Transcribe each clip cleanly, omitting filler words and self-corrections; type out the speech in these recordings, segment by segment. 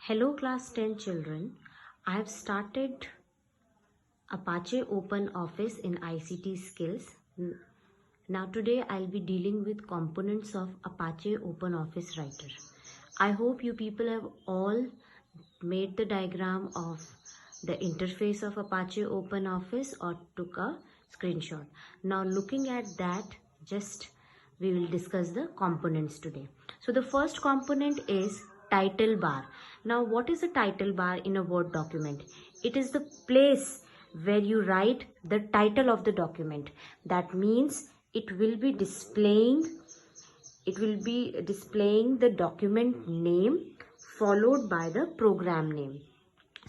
Hello class 10 children. I have started Apache Open Office in ICT skills. Now today I'll be dealing with components of Apache Open Office Writer. I hope you people have all made the diagram of the interface of Apache Open Office or took a screenshot. Now looking at that, we will discuss the components today. So the first component is title bar. Now what is a title bar in a Word document? It is the place where you write the title of the document. That means it will be displaying the document name followed by the program name.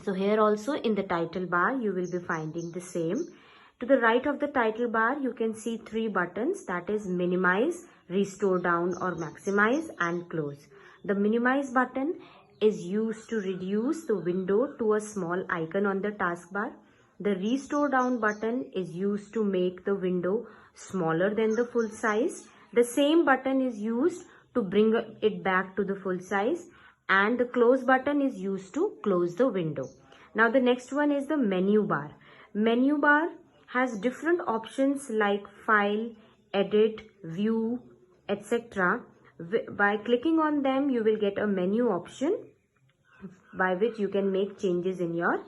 So here also in the title bar you will be finding the same. To the right of the title bar you can see three buttons, that is minimize, restore down or maximize, and close. The minimize button is used to reduce the window to a small icon on the taskbar. The restore down button is used to make the window smaller than the full size. The same button is used to bring it back to the full size, and the close button is used to close the window. Now the next one is the menu bar. Menu bar has different options like file, edit, view, etc. By clicking on them you will get a menu option by which you can make changes in your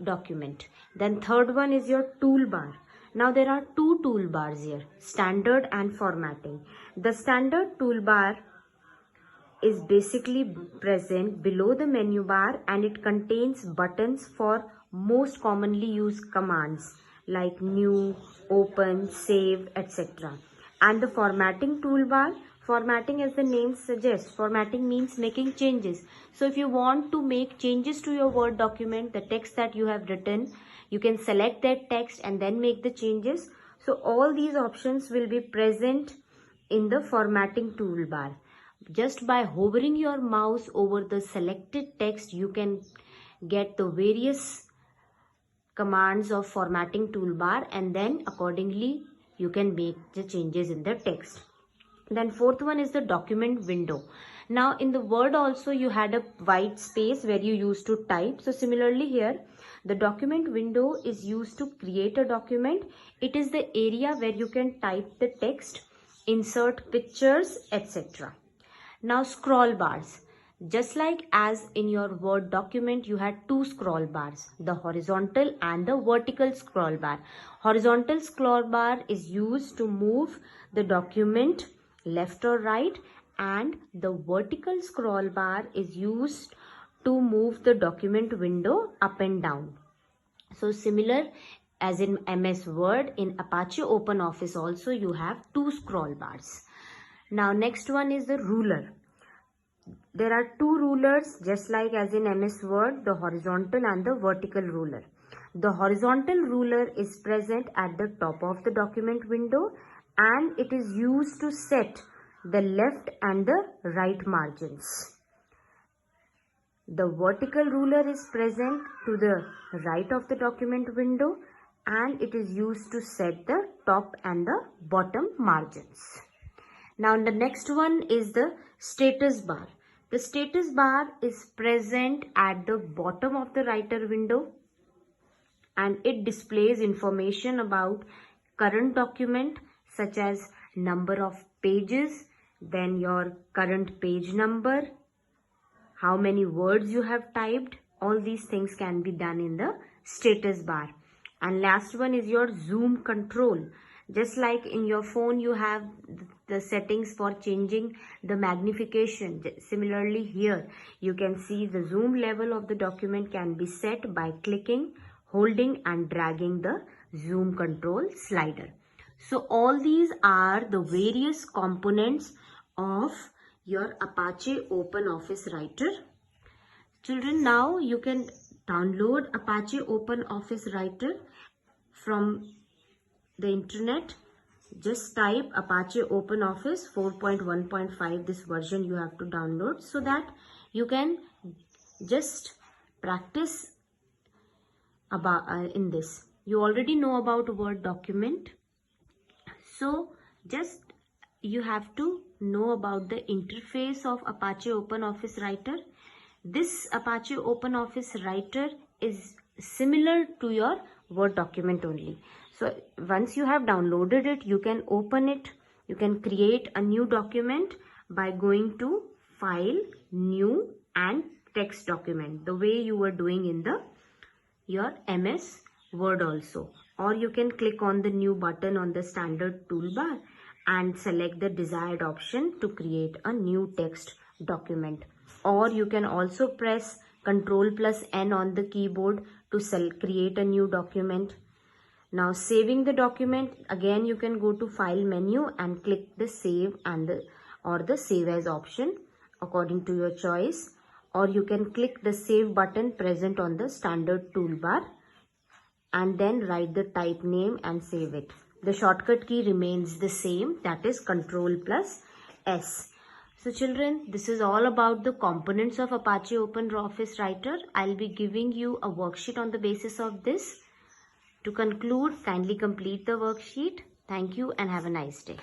document. Then third one is your toolbar. Now there are two toolbars here, standard and formatting. The standard toolbar is basically present below the menu bar and it contains buttons for most commonly used commands like new, open, save, etc. And the formatting toolbar, formatting as the name suggests, formatting means making changes. So if you want to make changes to your Word document, the text that you have written, you can select that text and then make the changes. So all these options will be present in the formatting toolbar. Just by hovering your mouse over the selected text, you can get the various commands of formatting toolbar and then accordingly you can make the changes in the text. Then fourth one is the document window. Now in the Word also you had a white space where you used to type. So similarly here the document window is used to create a document. It is the area where you can type the text, insert pictures, etc. Now scroll bars. Just like as in your Word document you had two scroll bars, the horizontal and the vertical scroll bar. Horizontal scroll bar is used to move the document left or right, and the vertical scroll bar is used to move the document window up and down. So similar as in MS Word, in Apache Open Office also you have two scroll bars. Now next one is the ruler. There are two rulers just like as in MS Word, the horizontal and the vertical ruler. The horizontal ruler is present at the top of the document window and it is used to set the left and the right margins. The vertical ruler is present to the right of the document window and it is used to set the top and the bottom margins. Now the next one is the status bar. The status bar is present at the bottom of the writer window and it displays information about current document such as number of pages, then your current page number, how many words you have typed. All these things can be done in the status bar. And last one is your zoom control. Just like in your phone you have the settings for changing the magnification. Similarly here you can see the zoom level of the document can be set by clicking, holding and dragging the zoom control slider. So all these are the various components of your Apache Open Office Writer. Children, now you can download Apache Open Office Writer from the internet. Just type Apache Open Office 4.1.5, this version you have to download so that you can just practice about in this. You already know about Word document, so just you have to know about the interface of Apache OpenOffice Writer. This Apache OpenOffice Writer is similar to your Word document only. So once you have downloaded it, you can open it. You can create a new document by going to File, New and Text Document, the way you were doing in your MS Word also. Or you can click on the new button on the standard toolbar and select the desired option to create a new text document. Or you can also press Ctrl+N on the keyboard to create a new document. Now saving the document, again you can go to File menu and click the Save or the Save As option according to your choice. Or you can click the Save button present on the standard toolbar and then write the type name and save it. The shortcut key remains the same, that is Ctrl+S. So children, this is all about the components of Apache OpenOffice Writer. I'll be giving you a worksheet on the basis of this. To conclude, kindly complete the worksheet. Thank you and have a nice day.